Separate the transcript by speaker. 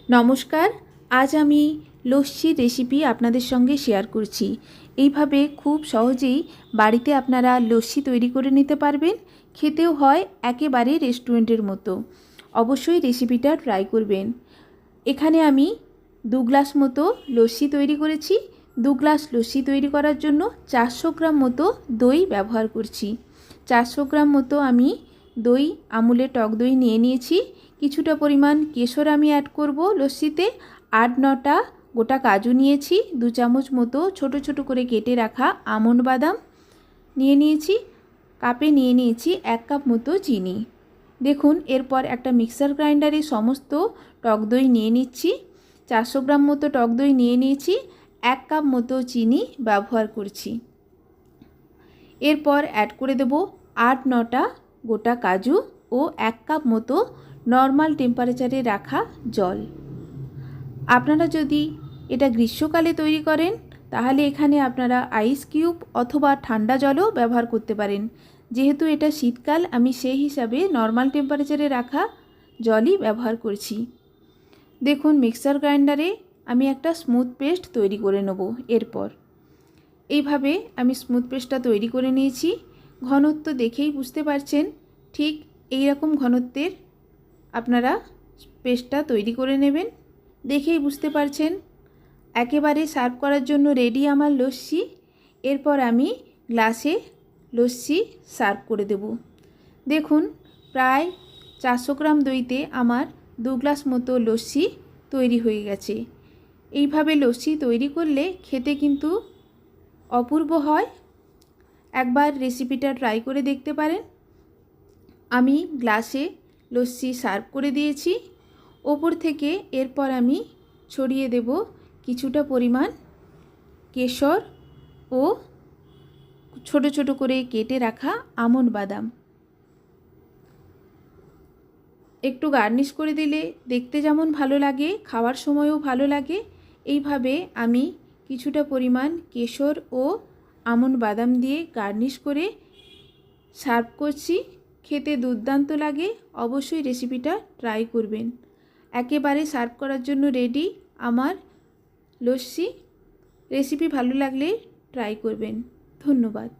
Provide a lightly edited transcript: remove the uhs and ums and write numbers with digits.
Speaker 1: নমস্কার, আজ আমি লস্যির রেসিপি আপনাদের সঙ্গে শেয়ার করছি। এইভাবে খুব সহজেই বাড়িতে আপনারা লস্যি তৈরি করে নিতে পারবেন। খেতেও হয় একেবারে রেস্টুরেন্টের মতো। অবশ্যই রেসিপিটা ট্রাই করবেন। এখানে আমি 2 গ্লাস মতো লস্যি তৈরি করেছি। 2 গ্লাস লস্যি তৈরি করার জন্য 400 গ্রাম মতো দই ব্যবহার করছি। 400 গ্রাম মতো আমি দই, আমুলের টক দই নিয়ে নিয়েছি। কিছুটা পরিমাণ কেশর আমি অ্যাড করব লস্যিতে। 8-9টা গোটা কাজু নিয়েছি। 2 চামচ মতো ছোট ছোট করে কেটে রাখা আমন্ড বাদাম নিয়ে নিয়েছি। কাপে নিয়ে নিয়েছি 1 কাপ মতো চিনি। দেখুন, এরপর একটা মিক্সার গ্রাইন্ডারে সমস্ত টক দই নিয়ে নিচ্ছি। 400 গ্রাম মতো টক দই নিয়ে নিয়েছি। 1 কাপ মতো চিনি ব্যবহার করছি। এরপর অ্যাড করে দেব 8-9টা গোটা কাজু ও 1 কাপ মতো নর্মাল টেম্পারেচারে রাখা জল। আপনারা যদি এটা গ্রীষ্মকালে তৈরি করেন তাহলে এখানে আপনারা আইস কিউব অথবা ঠান্ডা জলও ব্যবহার করতে পারেন। যেহেতু এটা শীতকাল, আমি সেই হিসাবে নর্মাল টেম্পারেচারে রাখা জলই ব্যবহার করছি। দেখুন, মিক্সার গ্রাইন্ডারে আমি একটা স্মুথ পেস্ট তৈরি করে নেব। এরপর এইভাবে আমি স্মুথ পেস্টটা তৈরি করে নিয়েছি। ঘনত্ব দেখেই বুঝতে পারছেন, ঠিক এই রকম ঘনত্বের আপনারা পেস্টটা তৈরি করে নেবেন। দেখেই বুঝতে পারছেন একেবারে সার্ভ করার জন্য রেডি আমার লস্যি। এরপর আমি গ্লাসে লস্যি সার্ভ করে দেব। দেখুন, প্রায় 400 গ্রাম দইতে আমার 2 গ্লাস মতো লস্যি তৈরি হয়ে গেছে। এইভাবে লস্যি তৈরি করলে খেতে কিন্তু অপূর্ব হয়। একবার রেসিপিটা ট্রাই করে দেখতে পারেন। আমি গ্লাসে লস্যি সার্ভ করে দিয়েছি। ওপর থেকে এরপর আমি ছড়িয়ে দেব কিছুটা পরিমাণ কেশর ও ছোট ছোট করে কেটে রাখা আমন্ড বাদাম। একটু গার্নিশ করে দিলে দেখতে যেমন ভালো লাগে, খাওয়ার সময়ও ভালো লাগে। এইভাবে আমি কিছুটা পরিমাণ কেশর ও আমন্ড বাদাম দিয়ে গার্নিশ করে সার্ভ করছি। খেতে দুর্দান্ত লাগে। অবশ্যই রেসিপিটা ট্রাই করবেন। একেবারে সার্ভ করার জন্য রেডি আমার লস্যি। রেসিপি ভালো লাগলে ট্রাই করবেন। ধন্যবাদ।